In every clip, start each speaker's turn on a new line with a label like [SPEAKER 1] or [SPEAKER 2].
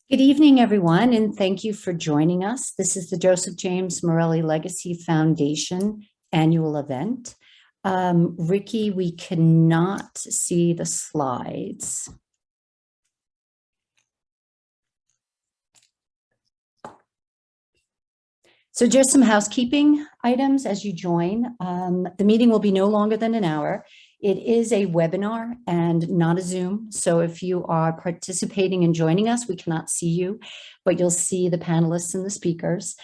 [SPEAKER 1] Good evening, everyone, and thank you for joining us. This is the Joseph James Morelli Legacy Foundation annual event. Ricky, we cannot see the slides. So just some housekeeping items as you join. The meeting will be no longer than an hour. It is a webinar and not a Zoom. So if you are participating and joining us, we cannot see you, but you'll see the panelists and the speakers.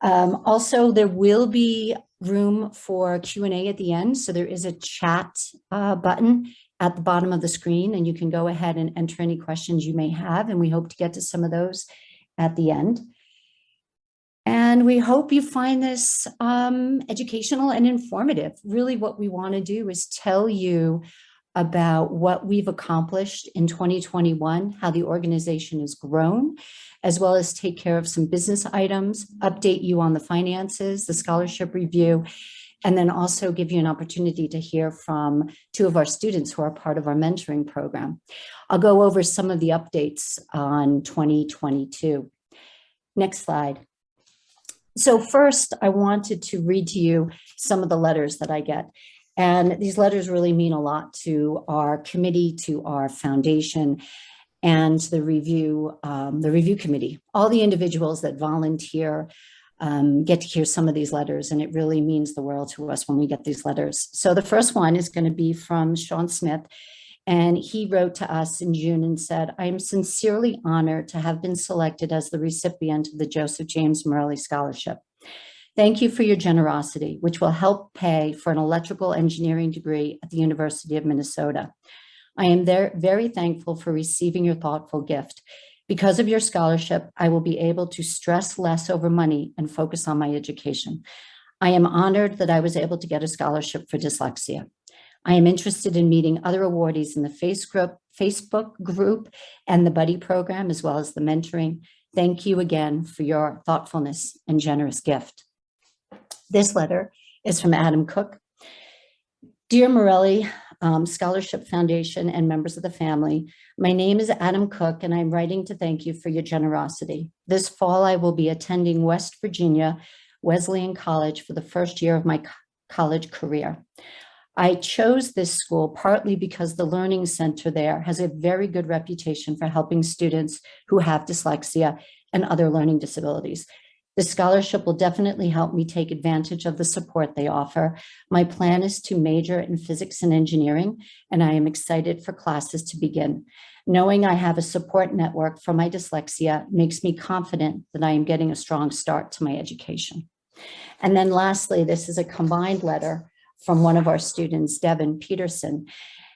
[SPEAKER 1] Also, there will be room for Q&A at the end. So there is a chat button at the bottom of the screen, and you can go ahead and enter any questions you may have. And we hope to get to some of those at the end. And we hope you find this educational and informative. Really what we want to do is tell you about what we've accomplished in 2021, how the organization has grown, as well as take care of some business items, update you on the finances, the scholarship review, and then also give you an opportunity to hear from two of our students who are part of our mentoring program. I'll go over some of the updates on 2022. Next slide. So first, I wanted to read to you some of the letters that I get. And these letters really mean a lot to our committee, to our foundation, and the review committee. All the individuals that volunteer get to hear some of these letters, and it really means the world to us when we get these letters. So the first one is going to be from Sean Smith. And he wrote to us in June and said, I am sincerely honored to have been selected as the recipient of the Joseph James Morelli Scholarship. Thank you for your generosity, which will help pay for an electrical engineering degree at the University of Minnesota. I am very thankful for receiving your thoughtful gift. Because of your scholarship, I will be able to stress less over money and focus on my education. I am honored that I was able to get a scholarship for dyslexia. I am interested in meeting other awardees in the Facebook group and the buddy program, as well as the mentoring. Thank you again for your thoughtfulness and generous gift. This letter is from Adam Cook. Dear Morelli Scholarship Foundation and members of the family, my name is Adam Cook, and I'm writing to thank you for your generosity. This fall, I will be attending West Virginia Wesleyan College for the first year of my college career. I chose this school partly because the Learning Center there has a very good reputation for helping students who have dyslexia and other learning disabilities. The scholarship will definitely help me take advantage of the support they offer. My plan is to major in physics and engineering, and I am excited for classes to begin. Knowing I have a support network for my dyslexia makes me confident that I am getting a strong start to my education. And then lastly, this is a combined letter from one of our students, Devin Peterson.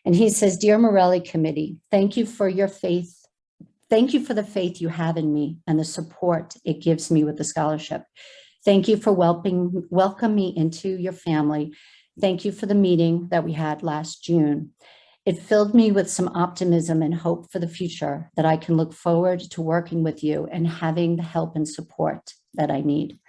[SPEAKER 1] And he says, Dear Morelli Committee, thank you for your faith. Thank you for the faith you have in me and the support it gives me with the scholarship. Thank you for welcoming me into your family. Thank you for the meeting that we had last June. It filled me with some optimism and hope for the future that I can look forward to working with you and having the help and support that I need.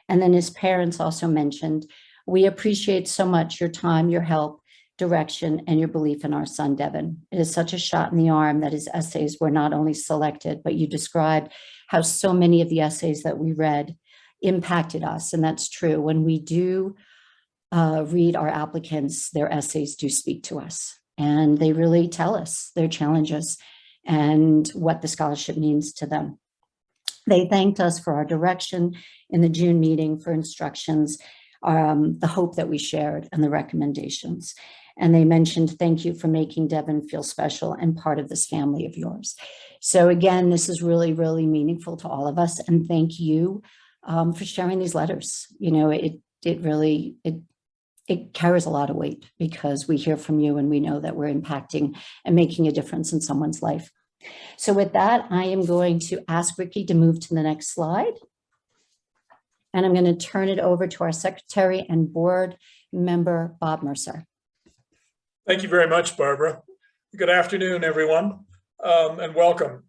[SPEAKER 1] And then his parents also mentioned, we appreciate so much your time, your help, direction, and your belief in our son, Devin. It is such a shot in the arm that his essays were not only selected, but you described how so many of the essays that we read impacted us. And that's true. When we do read our applicants, their essays do speak to us. And they really tell us their challenges and what the scholarship means to them. They thanked us for our direction in the June meeting, for instructions, the hope that we shared, and the recommendations. And they mentioned, thank you for making Devin feel special and part of this family of yours. So again, this is really, really meaningful to all of us. And thank you for sharing these letters. You know, it really carries a lot of weight because we hear from you and we know that we're impacting and making a difference in someone's life. So with that, I am going to ask Ricky to move to the next slide. And I'm going to turn it over to our secretary and board member, Bob Mercer.
[SPEAKER 2] Thank you very much, Barbara. Good afternoon, everyone, and welcome.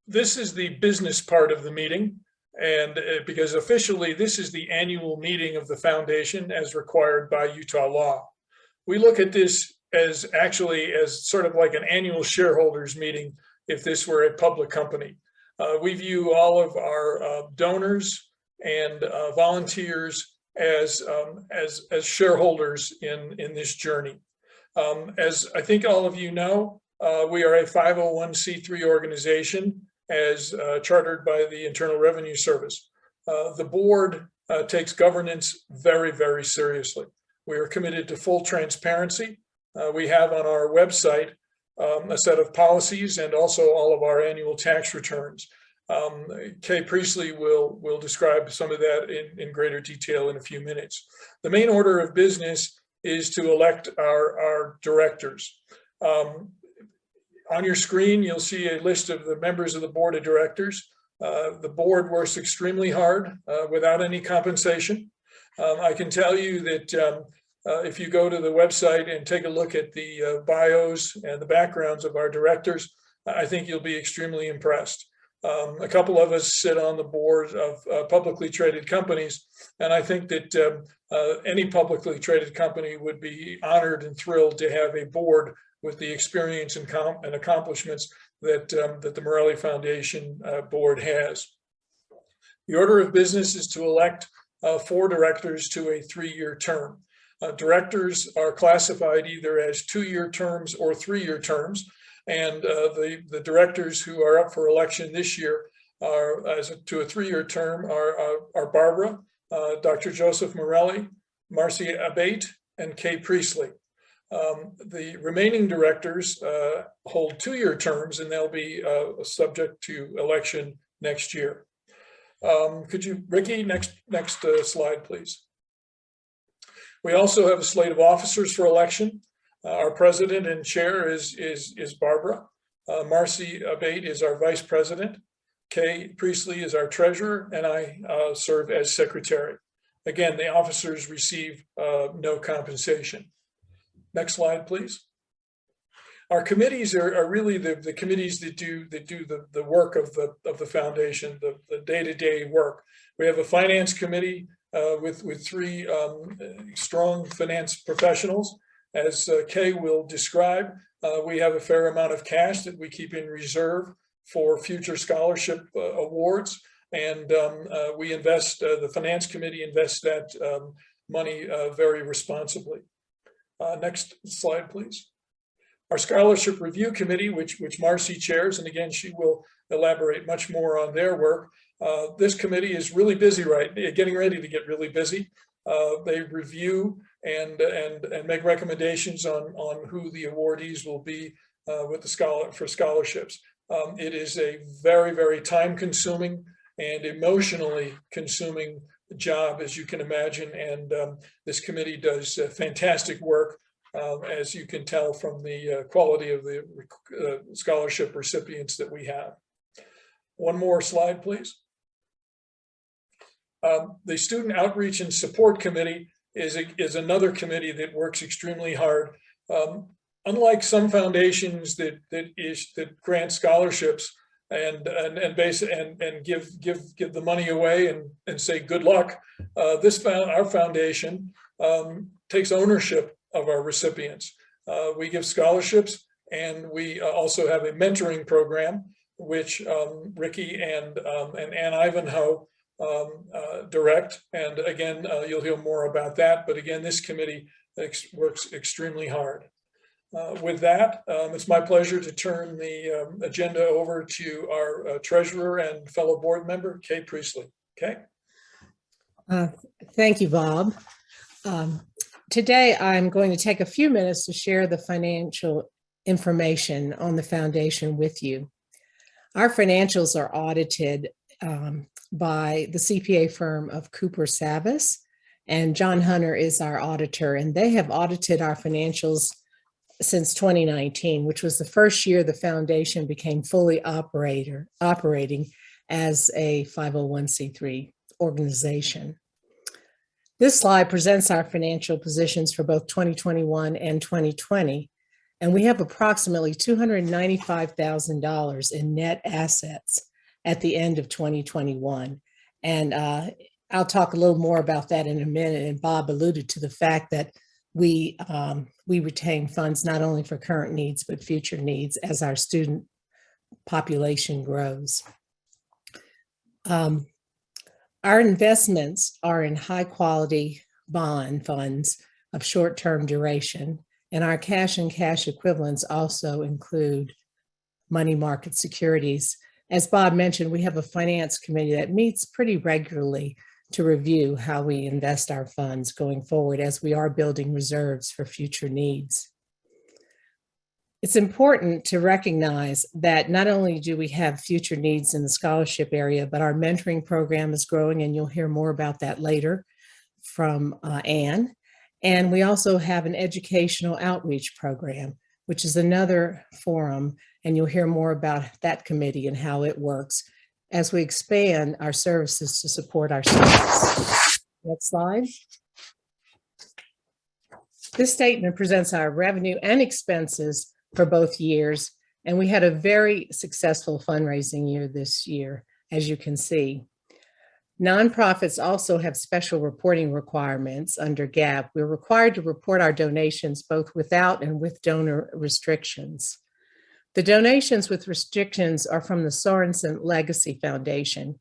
[SPEAKER 2] This is the business part of the meeting, and because officially this is the annual meeting of the foundation as required by Utah law. We look at this as actually as sort of like an annual shareholders meeting if this were a public company. We view all of our donors and volunteers as shareholders in this journey. As I think all of you know, we are a 501c3 organization as chartered by the Internal Revenue Service. The board takes governance very, very seriously. We are committed to full transparency. We have on our website a set of policies and also all of our annual tax returns. Kay Priestley will describe some of that in greater detail in a few minutes. The main order of business is to elect our directors. On your screen, you'll see a list of the members of the board of directors. The board works extremely hard without any compensation. I can tell you that if you go to the website and take a look at the bios and the backgrounds of our directors, I think you'll be extremely impressed. A couple of us sit on the board of publicly traded companies, and I think that any publicly traded company would be honored and thrilled to have a board with the experience and accomplishments that the Morelli Foundation board has. The order of business is to elect 4 directors to a 3-year term. Directors are classified either as 2-year terms or 3-year terms. And the directors who are up for election this year are to a 3-year term are Barbara, Dr. Joseph Morelli, Marcy Abate, and Kay Priestley. The remaining directors hold 2-year terms, and they'll be subject to election next year. Could you, Ricky, next slide, please. We also have a slate of officers for election. Our president and chair is Barbara. Marcy Abate is our vice president. Kay Priestley is our treasurer, and I serve as secretary. Again, the officers receive no compensation. Next slide, please. Our committees are really the committees that do the work of the foundation, the day-to-day work. We have a finance committee with 3 strong finance professionals. As Kay will describe, we have a fair amount of cash that we keep in reserve for future scholarship awards, and we invest, the finance committee invests that money very responsibly. Next slide, please. Our scholarship review committee, which Marcy chairs, and again, she will elaborate much more on their work. This committee is really busy, getting ready to get really busy. They review and make recommendations on who the awardees will be for scholarships. It is a very, very time-consuming and emotionally consuming job, as you can imagine, and this committee does fantastic work, as you can tell from the quality of the scholarship recipients that we have. One more slide, please. The Student Outreach and Support Committee is another committee that works extremely hard. Unlike some foundations that grant scholarships and give the money away and say good luck, our foundation takes ownership of our recipients. We give scholarships, and we also have a mentoring program, which Ricky and Ann Ivanhoe direct. And again, you'll hear more about that. But again, this committee works extremely hard. With that, it's my pleasure to turn the agenda over to our treasurer and fellow board member, Kay Priestley. Kay?
[SPEAKER 3] Thank you, Bob. Today, I'm going to take a few minutes to share the financial information on the foundation with you. Our financials are audited by the CPA firm of Cooper Savas, and John Hunter is our auditor, and they have audited our financials since 2019, which was the first year the foundation became fully operating as a 501c3 organization. This slide presents our financial positions for both 2021 and 2020, and we have approximately $295,000 in net assets at the end of 2021. And I'll talk a little more about that in a minute, and Bob alluded to the fact that we retain funds not only for current needs, but future needs as our student population grows. Our investments are in high quality bond funds of short-term duration, and our cash and cash equivalents also include money market securities. As Bob mentioned, we have a finance committee that meets pretty regularly to review how we invest our funds going forward as we are building reserves for future needs. It's important to recognize that not only do we have future needs in the scholarship area, but our mentoring program is growing, and you'll hear more about that later from Anne. And we also have an educational outreach program, which is another forum, and you'll hear more about that committee and how it works as we expand our services to support our students. Next slide. This statement presents our revenue and expenses for both years, and we had a very successful fundraising year this year, as you can see. Nonprofits also have special reporting requirements under GAAP. We're required to report our donations both without and with donor restrictions. The donations with restrictions are from the Sorensen Legacy Foundation,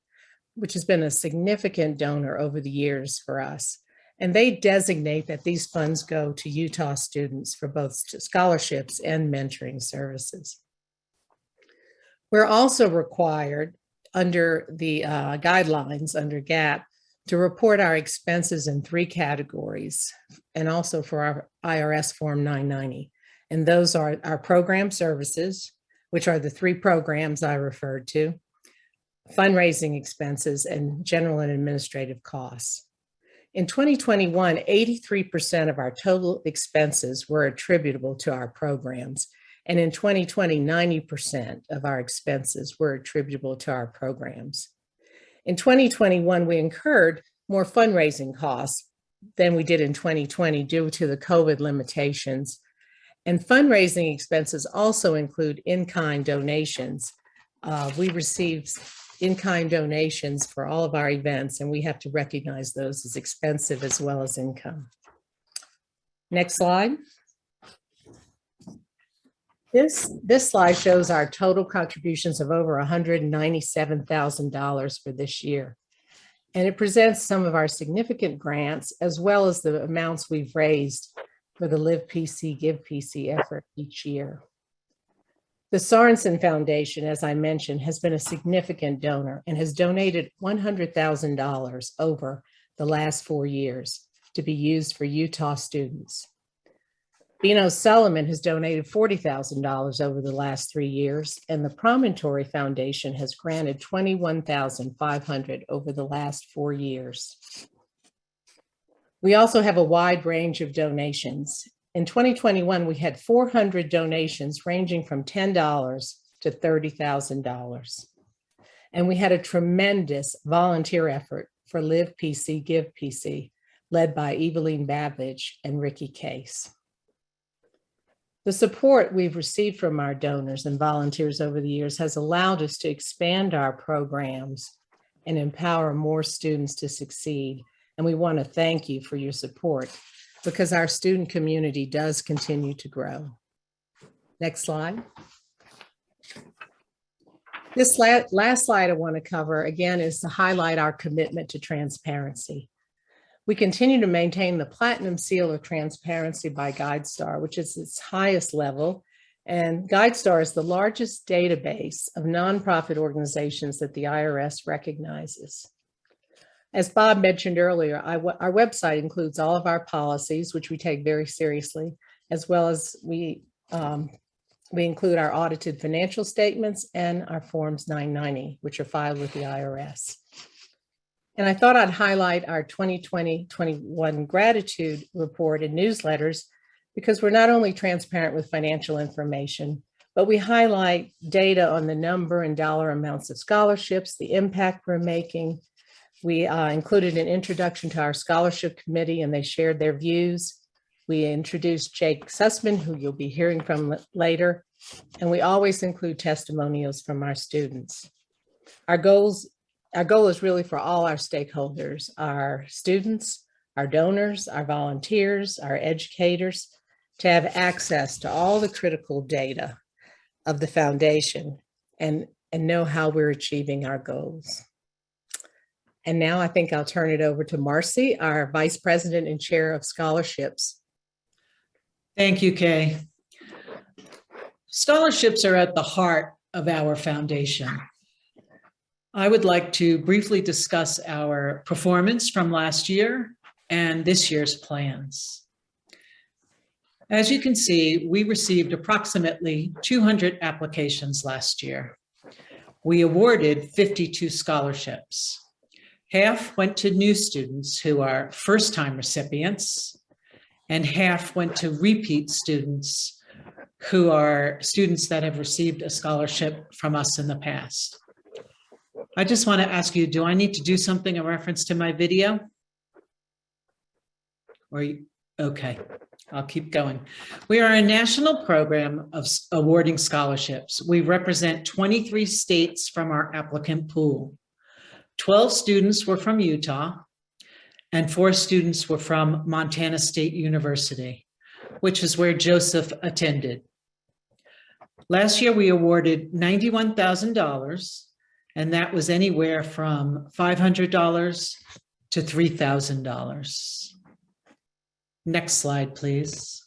[SPEAKER 3] which has been a significant donor over the years for us. And they designate that these funds go to Utah students for both scholarships and mentoring services. We're also required under the guidelines under GAAP to report our expenses in 3 categories, and also for our IRS Form 990. And those are our program services, which are the 3 programs I referred to, fundraising expenses, and general and administrative costs. In 2021, 83% of our total expenses were attributable to our programs. And in 2020, 90% of our expenses were attributable to our programs. In 2021, we incurred more fundraising costs than we did in 2020 due to the COVID limitations. And fundraising expenses also include in-kind donations. We received in-kind donations for all of our events, and we have to recognize those as expensive as well as income. Next slide. This slide shows our total contributions of over $197,000 for this year. And it presents some of our significant grants as well as the amounts we've raised for the Live PC, Give PC effort each year. The Sorensen Foundation, as I mentioned, has been a significant donor and has donated $100,000 over the last 4 years to be used for Utah students. Bino Solomon has donated $40,000 over the last 3 years, and the Promontory Foundation has granted $21,500 over the last 4 years. We also have a wide range of donations. In 2021, we had 400 donations ranging from $10 to $30,000. And we had a tremendous volunteer effort for Live PC, Give PC, led by Eveline Babbage and Ricky Case. The support we've received from our donors and volunteers over the years has allowed us to expand our programs and empower more students to succeed. And we want to thank you for your support, because our student community does continue to grow. Next slide. This last slide I want to cover, again, is to highlight our commitment to transparency. We continue to maintain the Platinum Seal of Transparency by GuideStar, which is its highest level. And GuideStar is the largest database of nonprofit organizations that the IRS recognizes. As Bob mentioned earlier, our website includes all of our policies, which we take very seriously, as well as we include our audited financial statements and our Forms 990, which are filed with the IRS. And I thought I'd highlight our 2020-21 gratitude report and newsletters, because we're not only transparent with financial information, but we highlight data on the number and dollar amounts of scholarships, the impact we're making. We included an introduction to our scholarship committee, and they shared their views. We introduced Jake Sussman, who you'll be hearing from later, and we always include testimonials from our students. Our goal is really for all our stakeholders, our students, our donors, our volunteers, our educators, to have access to all the critical data of the foundation and know how we're achieving our goals. And now I think I'll turn it over to Marcy, our Vice President and Chair of Scholarships.
[SPEAKER 4] Thank you, Kay. Scholarships are at the heart of our foundation. I would like to briefly discuss our performance from last year and this year's plans. As you can see, we received approximately 200 applications last year. We awarded 52 scholarships. Half went to new students who are first-time recipients, and half went to repeat students who are students that have received a scholarship from us in the past. I just want to ask you, do I need to do something in reference to my video? Okay, I'll keep going. We are a national program of awarding scholarships. We represent 23 states from our applicant pool. 12 students were from Utah, and 4 students were from Montana State University, which is where Joseph attended. Last year, we awarded $91,000, and that was anywhere from $500 to $3,000. Next slide, please.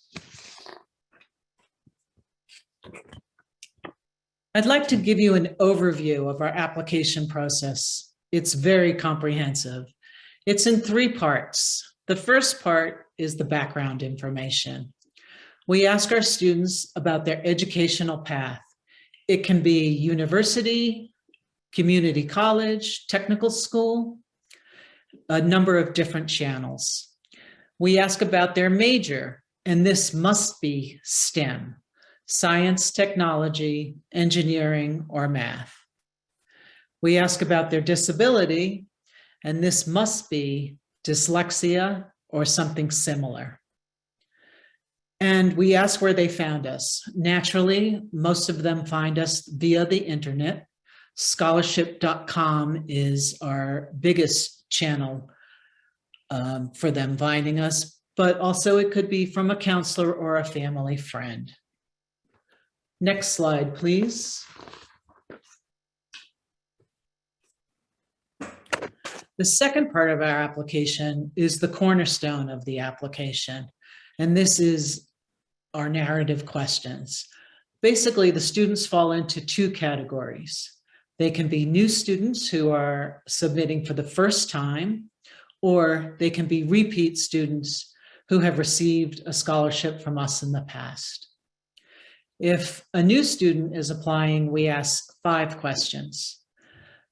[SPEAKER 4] I'd like to give you an overview of our application process. It's very comprehensive. It's in 3 parts. The first part is the background information. We ask our students about their educational path. It can be university, community college, technical school, a number of different channels. We ask about their major, and this must be STEM, science, technology, engineering, or math. We ask about their disability, and this must be dyslexia or something similar. And we ask where they found us. Naturally, most of them find us via the internet. Scholarship.com is our biggest channel for them finding us, but also it could be from a counselor or a family friend. Next slide, please. The second part of our application is the cornerstone of the application, and this is our narrative questions. Basically, the students fall into 2 categories. They can be new students who are submitting for the first time, or they can be repeat students who have received a scholarship from us in the past. If a new student is applying, we ask 5 questions.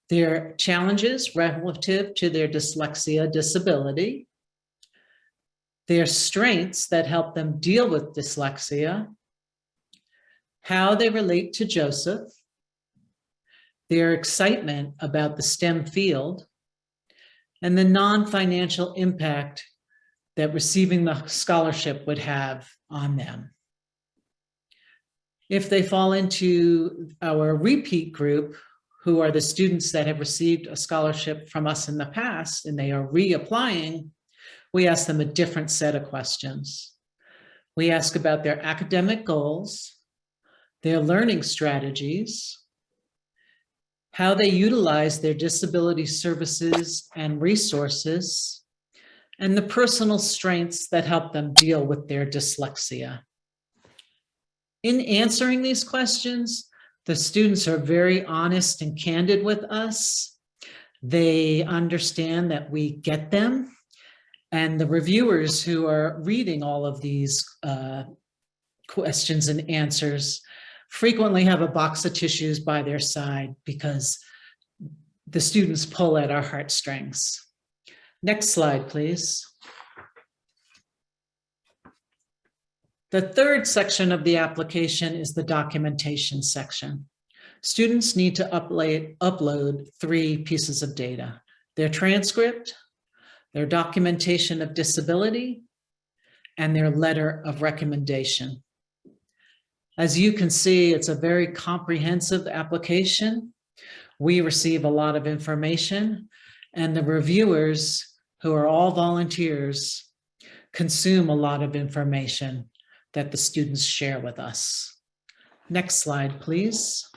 [SPEAKER 4] Their challenges relative to their dyslexia disability, their strengths that help them deal with dyslexia, how they relate to Joseph, their excitement about the STEM field, and the non-financial impact that receiving the scholarship would have on them. If they fall into our repeat group, who are the students that have received a scholarship from us in the past and they are reapplying, we ask them a different set of questions. We ask about their academic goals, their learning strategies, how they utilize their disability services and resources, and the personal strengths that help them deal with their dyslexia. In answering these questions, the students are very honest and candid with us. They understand that we get them, and the reviewers who are reading all of these questions and answers frequently have a box of tissues by their side because the students pull at our heartstrings. Next slide, please. The third section of the application is the documentation section. Students need to upload 3 pieces of data: their transcript, their documentation of disability, and their letter of recommendation. As you can see, it's a very comprehensive application. We receive a lot of information, and the reviewers, who are all volunteers, consume a lot of information that the students share with us. Next slide, please.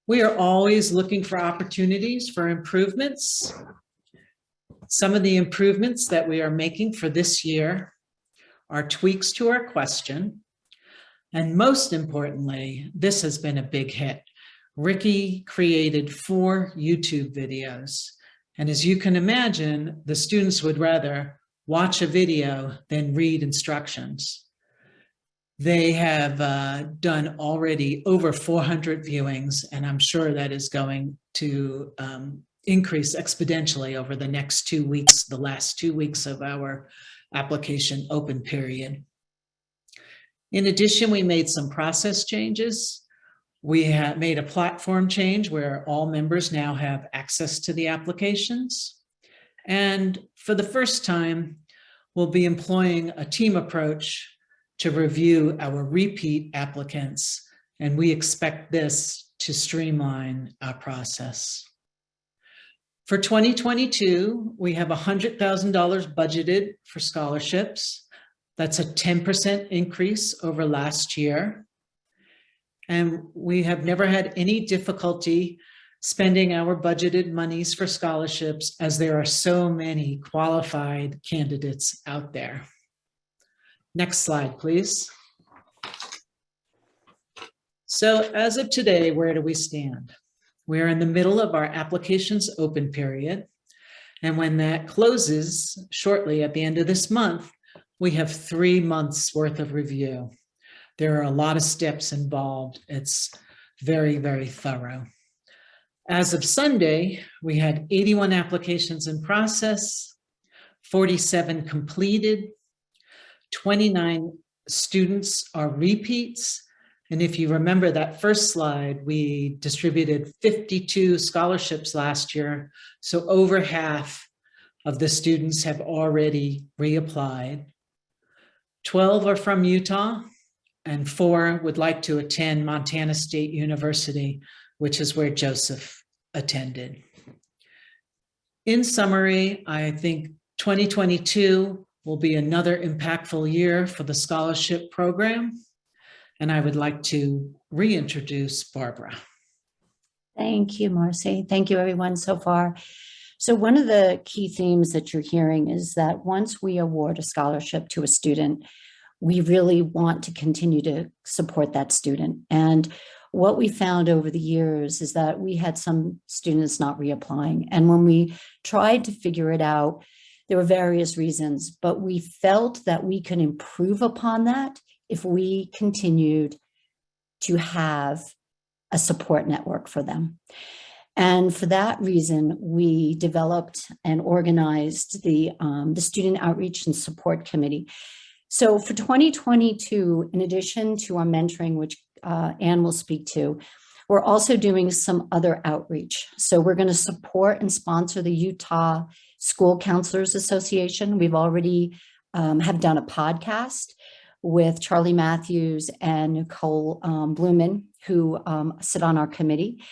[SPEAKER 4] We are always looking for opportunities for improvements. Some of the improvements that we are making for this year are tweaks to our question. And most importantly, this has been a big hit. Ricky created 4 YouTube videos. And as you can imagine, the students would rather watch a video than read instructions. They have done already over 400 viewings, and I'm sure that is going to increase exponentially over the next 2 weeks, the last 2 weeks of our application open period. In addition, we made some process changes. We have made a platform change where all members now have access to the applications. And for the first time, we'll be employing a team approach to review our repeat applicants, and we expect this to streamline our process. For 2022, we have $100,000 budgeted for scholarships. That's a 10% increase over last year. And we have never had any difficulty spending our budgeted monies for scholarships, as there are so many qualified candidates out there. Next slide, please. So as of today, where do we stand? We are in the middle of our applications open period. And when that closes shortly at the end of this month, we have 3 months worth of review. There are a lot of steps involved. It's very, very thorough. As of Sunday, we had 81 applications in process, 47 completed, 29 students are repeats. And if you remember that first slide, we distributed 52 scholarships last year. So over half of the students have already reapplied. 12 are from Utah, and 4 would like to attend Montana State University, which is where Joseph attended. In summary, I think 2022 will be another impactful year for the scholarship program. And I would like to reintroduce Barbara.
[SPEAKER 1] Thank you, Marcy. Thank you, everyone, so far. So one of the key themes that you're hearing is that once we award a scholarship to a student, we really want to continue to support that student. And what we found over the years is that we had some students not reapplying. And when we tried to figure it out, there were various reasons, but we felt that we could improve upon that if we continued to have a support network for them. And for that reason, we developed and organized the Student Outreach and Support Committee. So for 2022, in addition to our mentoring, which Anne will speak to, we're also doing some other outreach. So we're going to support and sponsor the Utah School Counselors Association. We've already have done a podcast with Charlie Matthews and Nicole Blumen, who sit on our committee.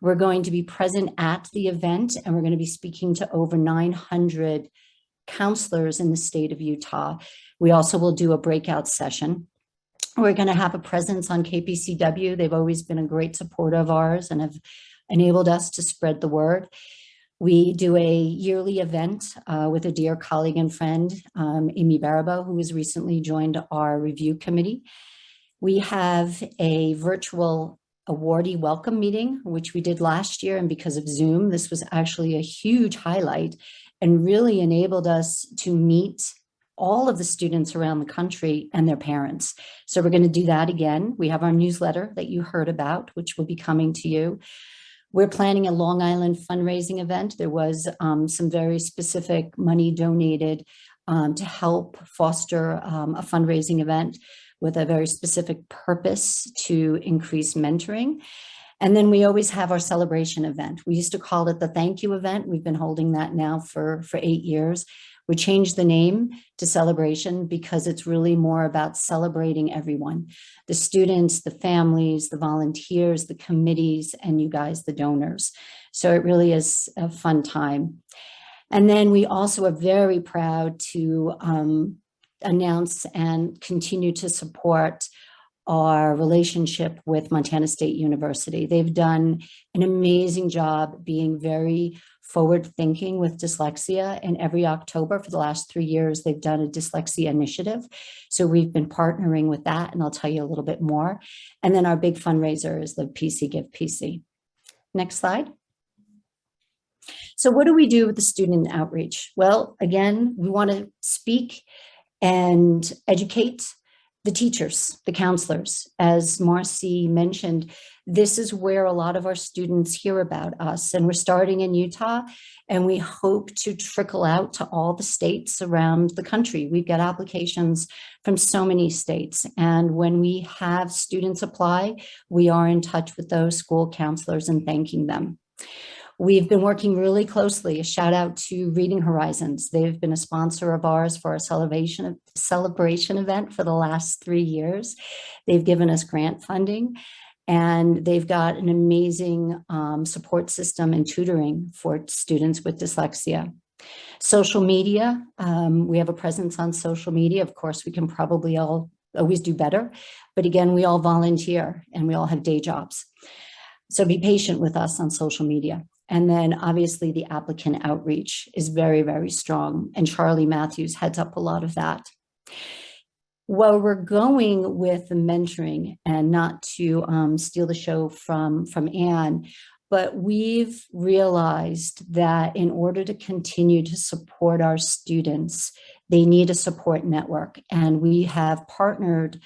[SPEAKER 1] We're going to be present at the event, and we're going to be speaking to over 900 counselors in the state of Utah. We also will do a breakout session. We're going to have a presence on KPCW. They've always been a great supporter of ours and have enabled us to spread the word. We do a yearly event with a dear colleague and friend, Amy Barabo, who has recently joined our review committee. We have a virtual awardee welcome meeting, which we did last year. And because of Zoom, this was actually a huge highlight and really enabled us to meet all of the students around the country and their parents. So we're going to do that again. We have our newsletter that you heard about, which will be coming to you. We're planning a Long Island fundraising event. There was some very specific money donated to help foster a fundraising event with a very specific purpose to increase mentoring. And then we always have our celebration event. We used to call it the thank you event. We've been holding that now for 8 years. We changed the name to Celebration because it's really more about celebrating everyone, the students, the families, the volunteers, the committees, and you guys, the donors. So it really is a fun time. And then we also are very proud to announce and continue to support our relationship with Montana State University. They've done an amazing job being very forward thinking with dyslexia, and every October for the last 3 years, they've done a dyslexia initiative. So we've been partnering with that, and I'll tell you a little bit more. And then our big fundraiser is the PC Give PC. Next slide. So what do we do with the student outreach? Well, again, we want to speak and educate the teachers, the counselors. As Marcy mentioned, this is where a lot of our students hear about us, and we're starting in Utah, and we hope to trickle out to all the states around the country. We've got applications from so many states, and when we have students apply, we are in touch with those school counselors and thanking them. We've been working really closely. A shout out to Reading Horizons. They've been a sponsor of ours for our celebration event for the last 3 years. They've given us grant funding, and they've got an amazing support system and tutoring for students with dyslexia. Social media, we have a presence on social media. Of course, we can probably always do better, but again, we all volunteer and we all have day jobs. So be patient with us on social media. And then obviously the applicant outreach is very, very strong. And Charlie Matthews heads up a lot of that. Well, we're going with the mentoring, and not to steal the show from Anne, but we've realized that in order to continue to support our students, they need a support network. And we have partnered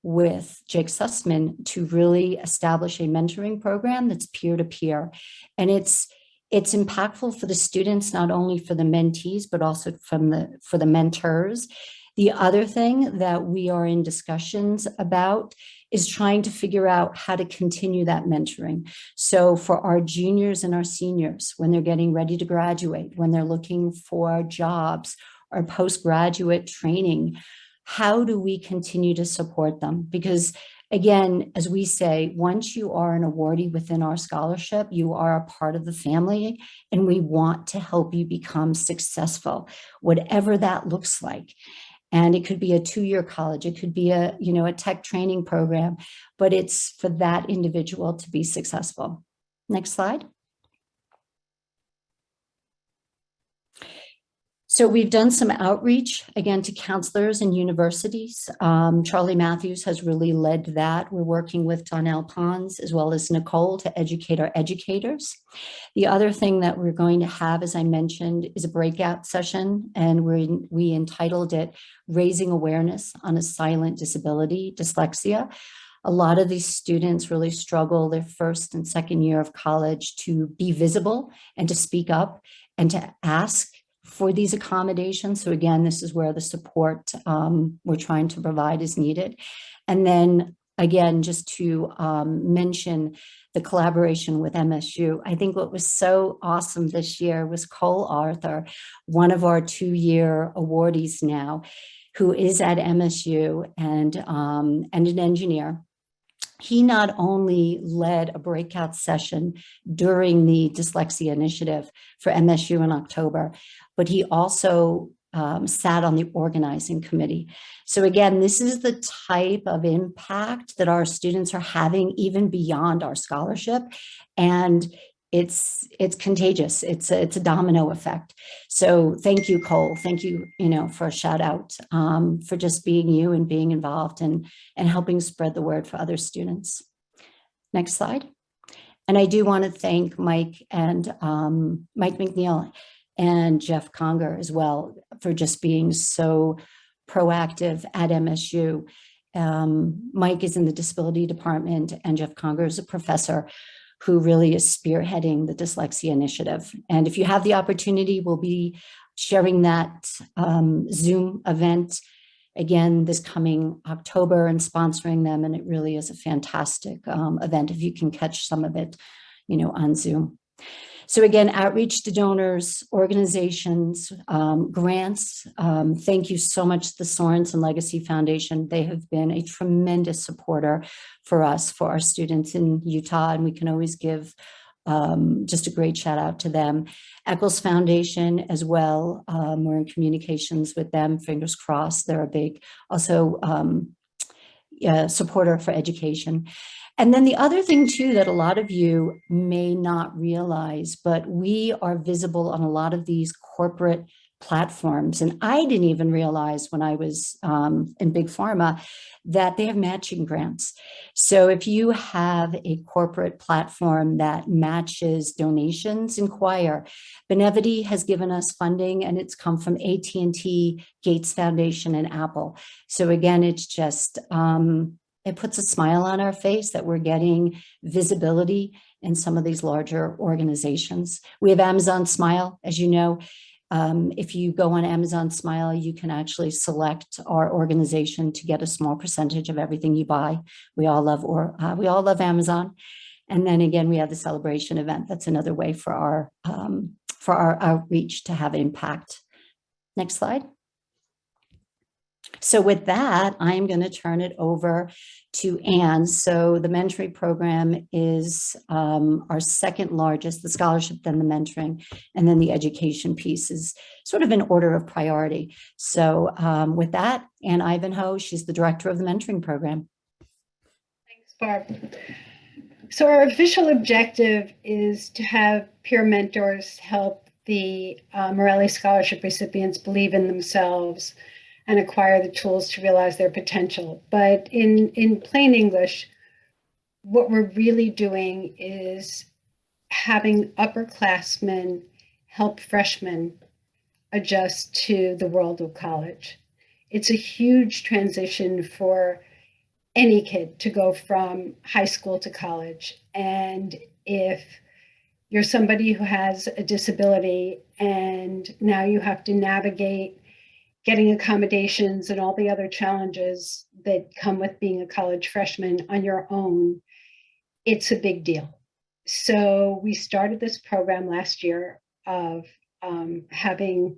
[SPEAKER 1] with Jake Sussman to really establish a mentoring program that's peer-to-peer. And it's impactful for the students, not only for the mentees, but also for the mentors. The other thing that we are in discussions about is trying to figure out how to continue that mentoring. So for our juniors and our seniors, when they're getting ready to graduate, when they're looking for jobs or postgraduate training, how do we continue to support them? Because again, as we say, once you are an awardee within our scholarship, you are a part of the family, and we want to help you become successful, whatever that looks like. And it could be a 2-year college, it could be a tech training program, but it's for that individual to be successful. Next slide. So we've done some outreach, again, to counselors and universities. Charlie Matthews has really led that. We're working with Donnell Pons as well as Nicole to educate our educators. The other thing that we're going to have, as I mentioned, is a breakout session, and we entitled it Raising Awareness on a Silent Disability, Dyslexia. A lot of these students really struggle their first and second year of college to be visible and to speak up and to ask for these accommodations. So again, this is where the support we're trying to provide is needed. And then again, just to mention the collaboration with MSU. I think what was so awesome this year was Cole Arthur, one of our 2-year awardees now, who is at MSU and an engineer. He not only led a breakout session during the dyslexia initiative for MSU in October, but he also sat on the organizing committee. So again, this is the type of impact that our students are having even beyond our scholarship. And it's contagious. It's a domino effect. So thank you, Cole. Thank you, for a shout out for just being you and being involved and helping spread the word for other students. Next slide. And I do want to thank Mike and Mike McNeil and Jeff Conger as well for just being so proactive at MSU. Mike is in the disability department, and Jeff Conger is a professor who really is spearheading the dyslexia initiative. And if you have the opportunity, we'll be sharing that Zoom event again this coming October and sponsoring them. And it really is a fantastic event if you can catch some of it, on Zoom. So again, outreach to donors, organizations, grants. Thank you so much to the Sorensen Legacy Foundation. They have been a tremendous supporter for us, for our students in Utah, and we can always give just a great shout out to them. Eccles Foundation as well. We're in communications with them, fingers crossed. They're a big, also, supporter for education. And then the other thing too, that a lot of you may not realize, but we are visible on a lot of these corporate platforms. And I didn't even realize when I was in Big Pharma that they have matching grants. So if you have a corporate platform that matches donations, inquire. Benevity has given us funding, and it's come from AT&T, Gates Foundation, and Apple. So again, it's just, it puts a smile on our face that we're getting visibility in some of these larger organizations. We have Amazon Smile, as you know. If you go on Amazon Smile, you can actually select our organization to get a small percentage of everything you buy. We all love Amazon. And then again, we have the celebration event. That's another way for our outreach to have impact. Next slide. So with that, I'm going to turn it over to Anne. So the mentoring program is our second largest, the scholarship, then the mentoring, and then the education piece is sort of in order of priority. So with that, Anne Ivanhoe, she's the director of the mentoring program.
[SPEAKER 5] Thanks, Barb. So our official objective is to have peer mentors help the Morelli Scholarship recipients believe in themselves and acquire the tools to realize their potential. But in plain English, what we're really doing is having upperclassmen help freshmen adjust to the world of college. It's a huge transition for any kid to go from high school to college. And if you're somebody who has a disability and now you have to navigate getting accommodations and all the other challenges that come with being a college freshman on your own, it's a big deal. So we started this program last year of having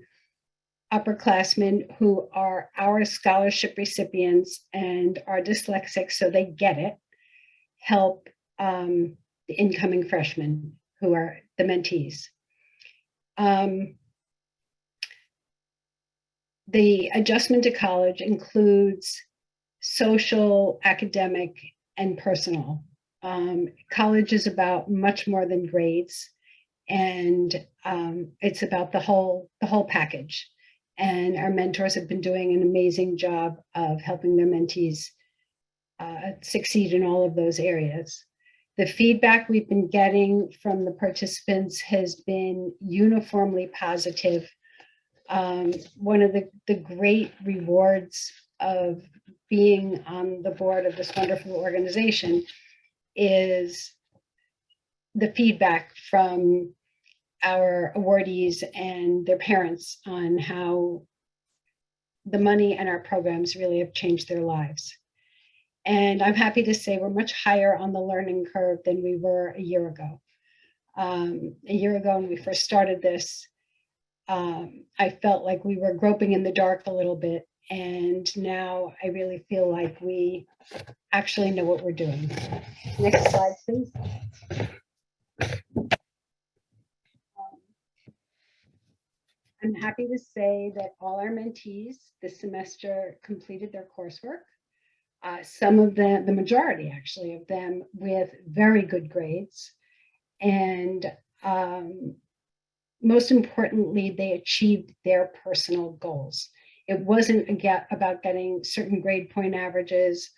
[SPEAKER 5] upperclassmen who are our scholarship recipients and are dyslexic, so they get it, help the incoming freshmen who are the mentees. The adjustment to college includes social, academic, and personal. College is about much more than grades, and it's about the whole package. And our mentors have been doing an amazing job of helping their mentees succeed in all of those areas. The feedback we've been getting from the participants has been uniformly positive. One of the great rewards of being on the board of this wonderful organization is the feedback from our awardees and their parents on how the money and our programs really have changed their lives. And I'm happy to say we're much higher on the learning curve than we were a year ago. A year ago when we first started this, I felt like we were groping in the dark a little bit, and now I really feel like we actually know what we're doing. Next slide, please. I'm happy to say that all our mentees this semester completed their coursework. Some of them, the majority actually of them, with very good grades. And most importantly, they achieved their personal goals. It wasn't about getting certain grade point averages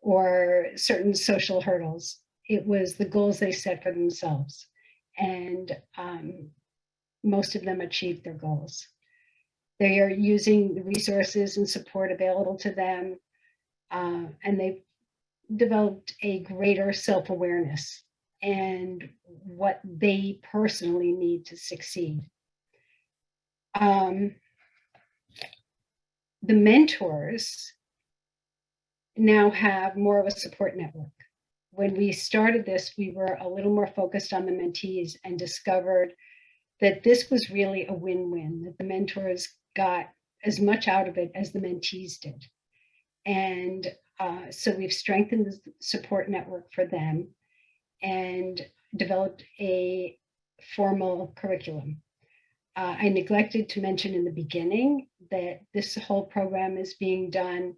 [SPEAKER 5] or certain social hurdles. It was the goals they set for themselves. And most of them achieved their goals. They are using the resources and support available to them, and they've developed a greater self-awareness and what they personally need to succeed. The mentors now have more of a support network. When we started this, we were a little more focused on the mentees and discovered that this was really a win-win, that the mentors got as much out of it as the mentees did. And so we've strengthened the support network for them and developed a formal curriculum. I neglected to mention in the beginning that this whole program is being done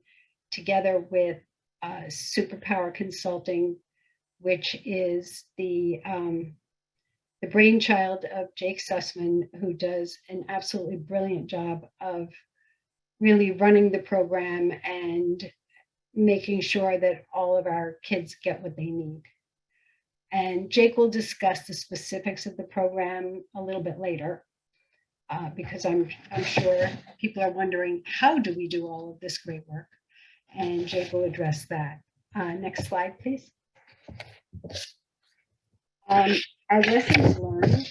[SPEAKER 5] together with Superpower Consulting, which is the brainchild of Jake Sussman, who does an absolutely brilliant job of really running the program and making sure that all of our kids get what they need. And Jake will discuss the specifics of the program a little bit later, because I'm sure people are wondering, how do we do all of this great work? And Jake will address that. Next slide, please. Our lessons learned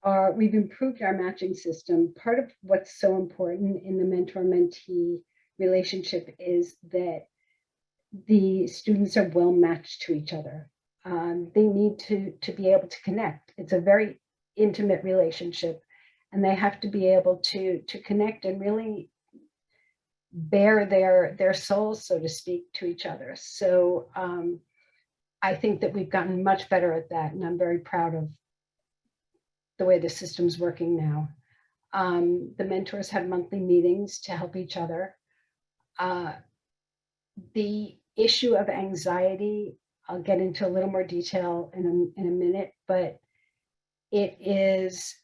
[SPEAKER 5] are we've improved our matching system. Part of what's so important in the mentor-mentee relationship is that the students are well matched to each other. They need to be able to connect. It's a very intimate relationship, and they have to be able to connect and really bare their souls, so to speak, to each other. So I think that we've gotten much better at that, and I'm very proud of the way the system's working now. The mentors have monthly meetings to help each other. The issue of anxiety, I'll get into a little more detail in a minute, but it's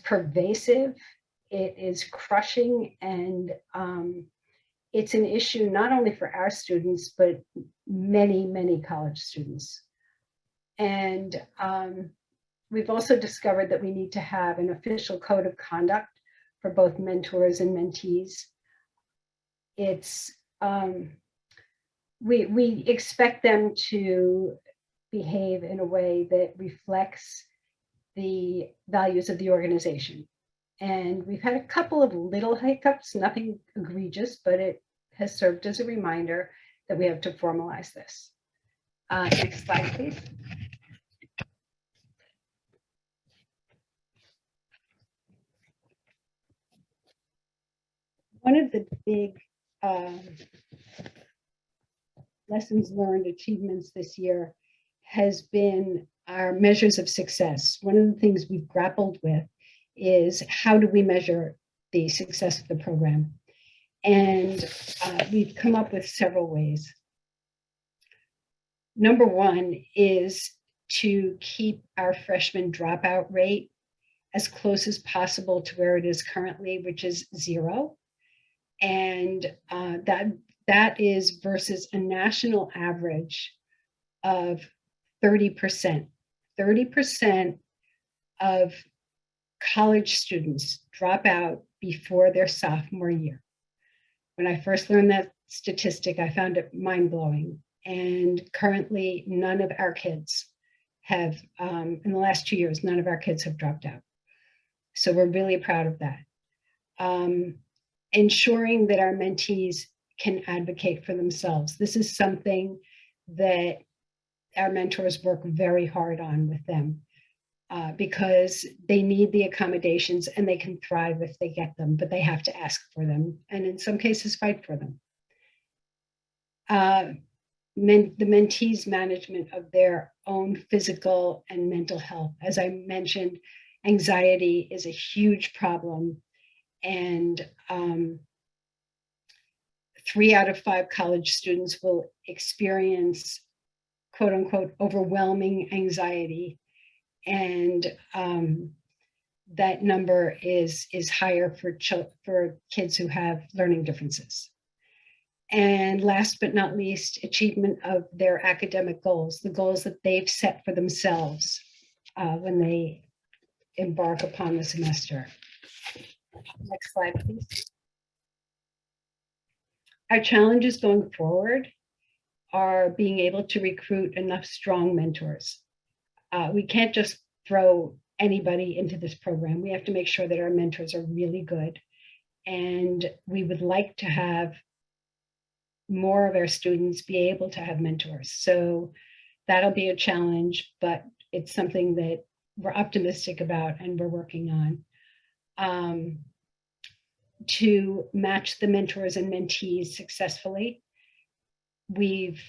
[SPEAKER 5] pervasive, it is crushing, and it's an issue not only for our students, but many college students. And we've also discovered that we need to have an official code of conduct for both mentors and mentees. It's we expect them to behave in a way that reflects the values of the organization. And we've had a couple of little hiccups, nothing egregious, but it has served as a reminder that we have to formalize this. Next slide, please. One of the big lessons learned achievements this year has been our measures of success. One of the things we've grappled with is how do we measure the success of the program? And we've come up with several ways. Number one is to keep our freshman dropout rate as close as possible to where it is currently, which is 0. And that is versus a national average of 30%. 30% of college students drop out before their sophomore year. When I first learned that statistic, I found it mind-blowing. And currently, none of our kids have, in the last 2 years, none of our kids have dropped out. So we're really proud of that. Ensuring that our mentees can advocate for themselves. This is something that our mentors work very hard on with them because they need the accommodations and they can thrive if they get them, but they have to ask for them and in some cases fight for them. The mentees' management of their own physical and mental health. As I mentioned, anxiety is a huge problem, and 3 out of 5 college students will experience quote unquote overwhelming anxiety, and that number is higher for kids who have learning differences. And last but not least, achievement of their academic goals, the goals that they've set for themselves when they embark upon the semester. Next slide, please. Our challenges going forward are being able to recruit enough strong mentors. We can't just throw anybody into this program. We have to make sure that our mentors are really good. And we would like to have more of our students be able to have mentors. So that'll be a challenge, but it's something that we're optimistic about and we're working on. To match the mentors and mentees successfully, we've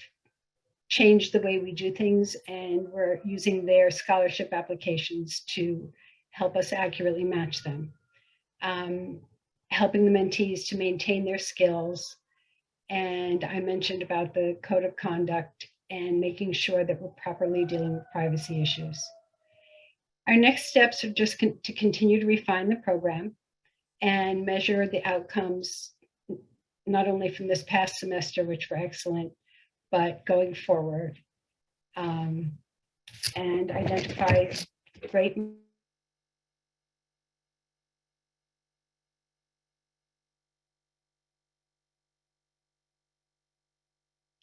[SPEAKER 5] changed the way we do things, and we're using their scholarship applications to help us accurately match them. Helping the mentees to maintain their skills And I mentioned about the code of conduct and making sure that we're properly dealing with privacy issues. Our next steps are just to continue to refine the program and measure the outcomes, not only from this past semester, which were excellent, but going forward, and identify great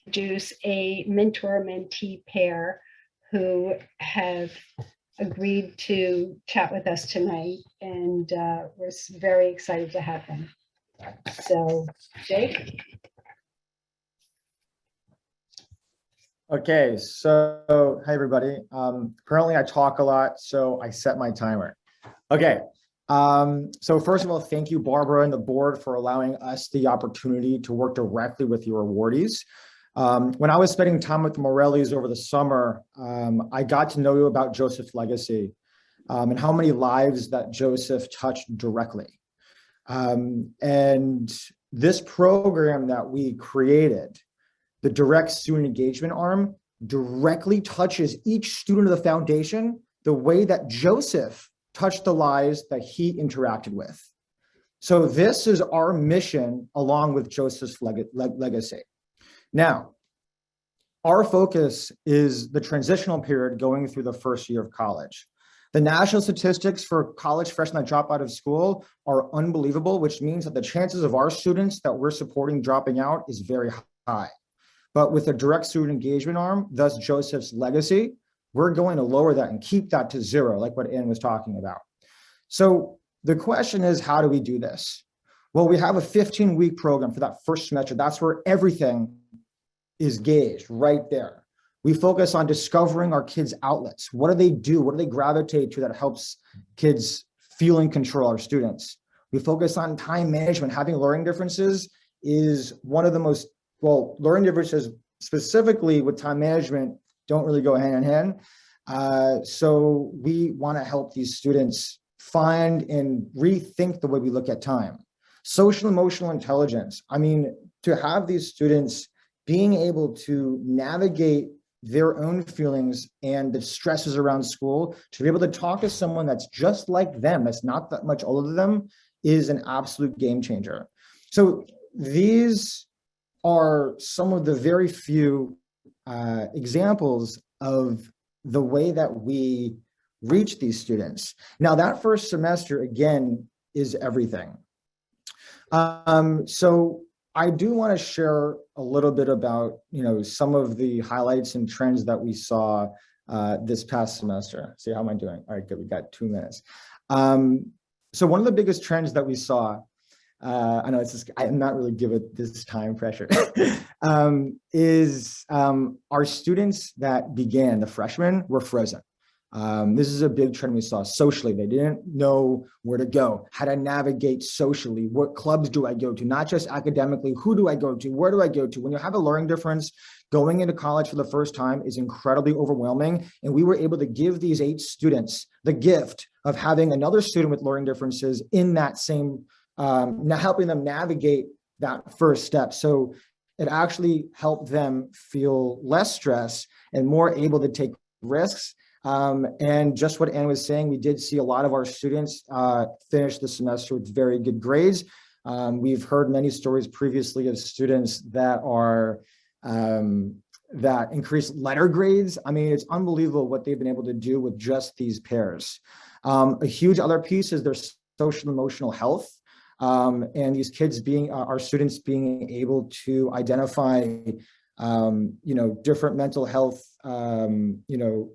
[SPEAKER 5] introduce a mentor-mentee pair who have agreed to chat with us tonight, and we're very excited to have them. So, Jake?
[SPEAKER 6] Okay, so hi everybody. Currently I talk a lot, so I set my timer. Okay, so first of all, thank you, Barbara and the board, for allowing us the opportunity to work directly with your awardees. When I was spending time with the Morellis over the summer, I got to know about Joseph's legacy and how many lives that Joseph touched directly. And this program that we created, the direct student engagement arm, directly touches each student of the foundation the way that Joseph touched the lives that he interacted with. So this is our mission along with Joseph's legacy. Now, our focus is the transitional period going through the first year of college. The national statistics for college freshmen that drop out of school are unbelievable, which means that the chances of our students that we're supporting dropping out is very high. But with a direct student engagement arm, thus Joseph's legacy, we're going to lower that and keep that to zero, like what Ann was talking about. So the question is, how do we do this? Well, we have a 15-week program for that first semester. That's where everything is gauged right there. We focus on discovering our kids' outlets. What do they do? What do they gravitate to that helps kids feel in control, our students? We focus on time management. Having learning differences is one of the most, well, learning differences specifically with time management don't really go hand in hand. So we want to help these students find and rethink the way we look at time. Social emotional intelligence. I mean, to have these students being able to navigate their own feelings and the stresses around school, to be able to talk to someone that's just like them, that's not that much older than them, is an absolute game changer. So these are some of the very few examples of the way that we reach these students. Now, that first semester, again, is everything. So I do want to share a little bit about, some of the highlights and trends that we saw this past semester. See, how am I doing? All right, good. We got 2 minutes. So one of the biggest trends that we saw, I know it's just, I'm not really good at this time pressure, is our students that began, the freshmen, were frozen. This is a big trend we saw socially. They didn't know where to go, how to navigate socially. What clubs do I go to? Not just academically, who do I go to? Where do I go to? When you have a learning difference, going into college for the first time is incredibly overwhelming. And we were able to give these 8 students the gift of having another student with learning differences in that same, helping them navigate that first step. So it actually helped them feel less stress and more able to take risks. And just what Ann was saying, we did see a lot of our students finish the semester with very good grades. We've heard many stories previously of students that are that increased letter grades. I mean, it's unbelievable what they've been able to do with just these pairs. A huge other piece is their social emotional health. And these kids being, our students being able to identify different mental health, being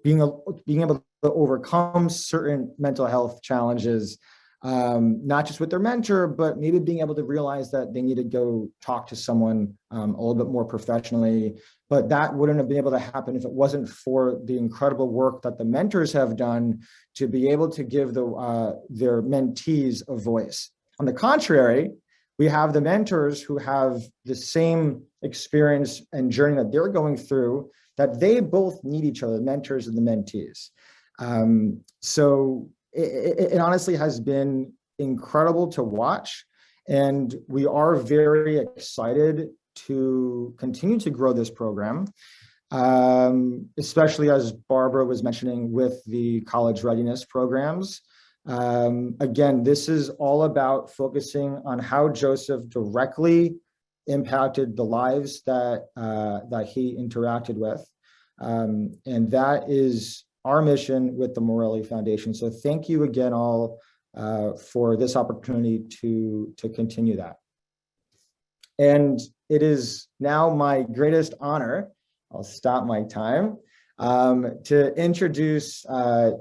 [SPEAKER 6] able to overcome certain mental health challenges, not just with their mentor, but maybe being able to realize that they need to go talk to someone a little bit more professionally. But that wouldn't have been able to happen if it wasn't for the incredible work that the mentors have done to be able to give their mentees a voice. On the contrary, we have the mentors who have the same experience and journey that they're going through, that they both need each other, the mentors and the mentees. So it honestly has been incredible to watch. And we are very excited to continue to grow this program, especially as Barbara was mentioning with the college readiness programs. Again, this is all about focusing on how Joseph directly impacted the lives that he interacted with. And that is our mission with the Morelli Foundation. So thank you again all for this opportunity to continue that. And it is now my greatest honor, I'll stop my time, to introduce this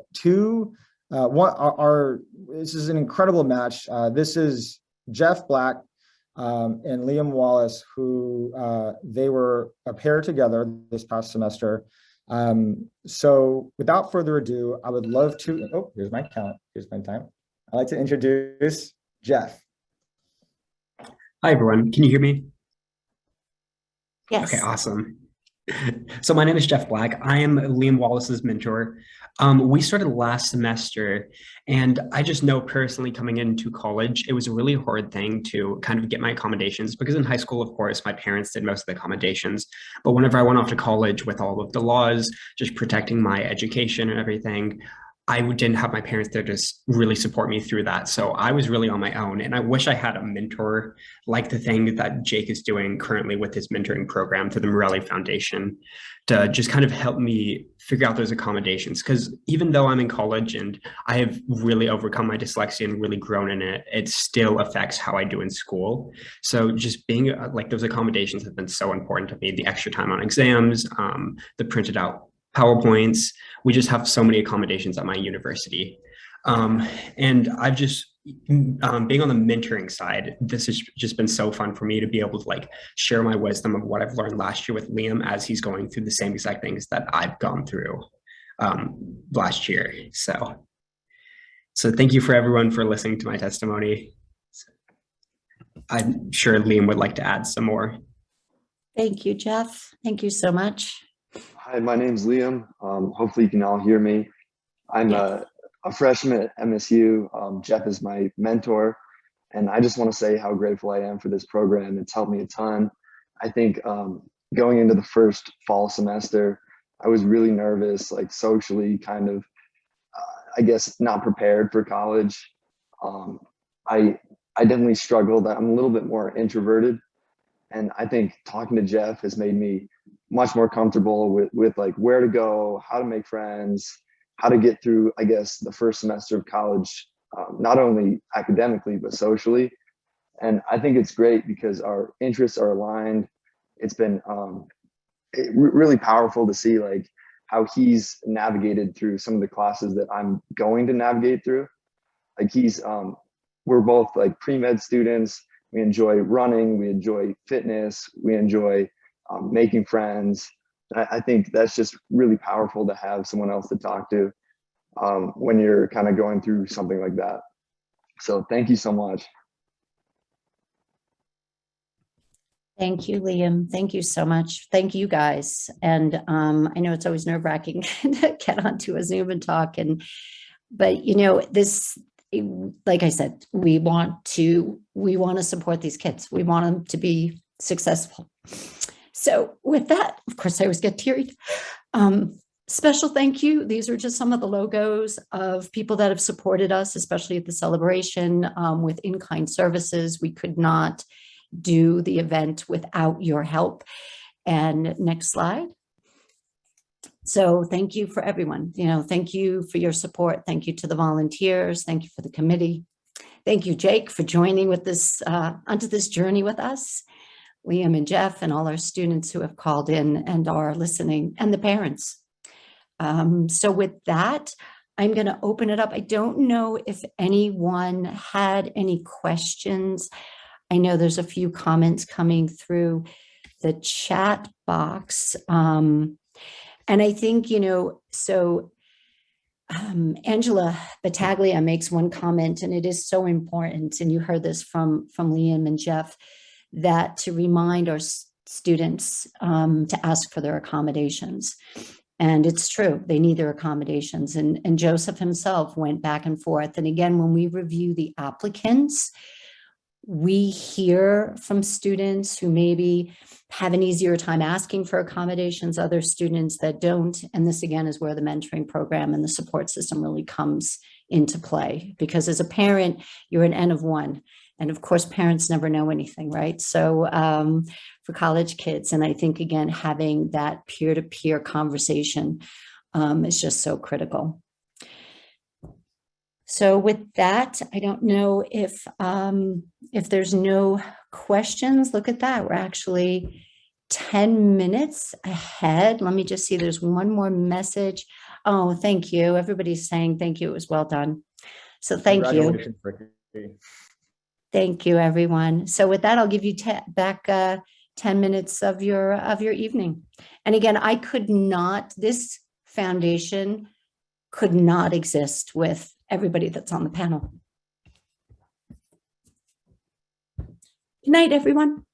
[SPEAKER 6] is an incredible match. This is Jeff Black and Liam Wallace, who they were a pair together this past semester. So without further ado, I would love to, oh, here's my count, here's my time. I'd like to introduce Jeff.
[SPEAKER 7] Hi, everyone. Can you hear me?
[SPEAKER 1] Yes.
[SPEAKER 7] Okay, awesome. So my name is Jeff Black. I am Liam Wallace's mentor. We started last semester, and I just know personally coming into college, it was a really hard thing to kind of get my accommodations, because in high school, of course, my parents did most of the accommodations. But whenever I went off to college with all of the laws, just protecting my education and everything, I didn't have my parents there to really support me through that. So I was really on my own. And I wish I had a mentor like the thing that Jake is doing currently with his mentoring program through the Morelli Foundation to just kind of help me figure out those accommodations. Because even though I'm in college and I have really overcome my dyslexia and really grown in it, it still affects how I do in school. So just being like those accommodations have been so important to me. The extra time on exams, the printed out PowerPoints. We just have so many accommodations at my university. And I've just, being on the mentoring side, this has just been so fun for me to be able to like share my wisdom of what I've learned last year with Liam as he's going through the same exact things that I've gone through last year. So thank you for everyone for listening to my testimony. I'm sure Liam would like to add some more.
[SPEAKER 1] Thank you, Jeff. Thank you so much.
[SPEAKER 8] Hi, my name's Liam. Hopefully you can all hear me. I'm a freshman at MSU. Jeff is my mentor, and I just want to say how grateful I am for this program. It's helped me a ton. I think going into the first fall semester, I was really nervous, like socially kind of, I guess, not prepared for college. I definitely struggled. I'm a little bit more introverted, and I think talking to Jeff has made me much more comfortable with like where to go, how to make friends, how to get through, I guess, the first semester of college, not only academically, but socially. And I think it's great because our interests are aligned. It's been really powerful to see like how he's navigated through some of the classes that I'm going to navigate through. Like we're both like pre-med students. We enjoy running, we enjoy fitness, we enjoy making friends. I think that's just really powerful to have someone else to talk to when you're kind of going through something like that. So thank you so much.
[SPEAKER 1] Thank you, Liam. Thank you so much. Thank you guys. And I know it's always nerve-wracking to get onto a Zoom and talk. But you know, this, like I said, we want to support these kids. We want them to be successful. So with that, of course, I always get teary. Special thank you. These are just some of the logos of people that have supported us, especially at the celebration with in-kind services. We could not do the event without your help. And next slide. So thank you for everyone. You know, thank you for your support. Thank you to the volunteers. Thank you for the committee. Thank you, Jake, for joining with this onto this journey with us. Liam and Jeff and all our students who have called in and are listening, and the parents. So with that, I'm going to open it up. I don't know if anyone had any questions. I know there's a few comments coming through the chat box. And I think, you know, so Angela Battaglia makes one comment, and it is so important, and you heard this from Liam and Jeff, that to remind our students to ask for their accommodations. And it's true, they need their accommodations. And Joseph himself went back and forth. And again, when we review the applicants, we hear from students who maybe have an easier time asking for accommodations, other students that don't. And this again is where the mentoring program and the support system really comes into play, because as a parent, you're an N of one. And of course, parents never know anything, right? So for college kids, and I think, again, having that peer-to-peer conversation is just so critical. So with that, I don't know if there's no questions. Look at that. We're actually 10 minutes ahead. Let me just see. There's one more message. Oh, thank you. Everybody's saying thank you. It was well done. So thank you.
[SPEAKER 6] Congratulations, Ricky.
[SPEAKER 1] Thank you, everyone. So with that, I'll give you back 10 minutes of your evening. And again, this foundation could not exist with everybody that's on the panel. Good night, everyone.